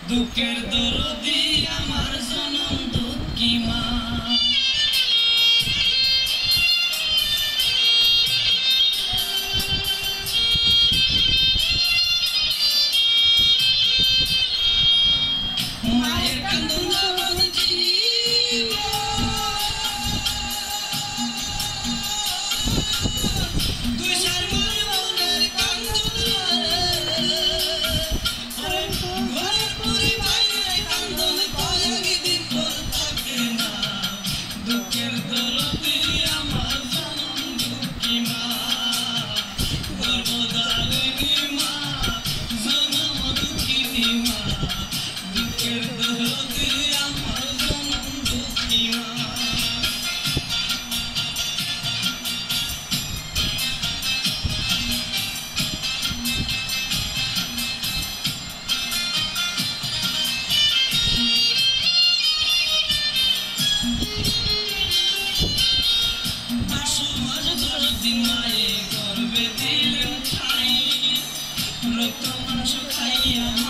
দুঃখের দরদি আমার জনম দুঃখী মা মায়ের কান্দন জগৎ জীব দুই চার মার মনের কান্দন ঘরের পরিবারের কান্দন কয়েকদিন পর থাকে না দুঃখের দরদি আমার জনম দুঃখী মা গর্ভধারিণী মা জনম দুঃখিনী মা দুঃখের দরদি আমার জনম দুঃখী মা মায়ে গর্বে দিলেন ঠাই রক্ত মাংস খাইয়া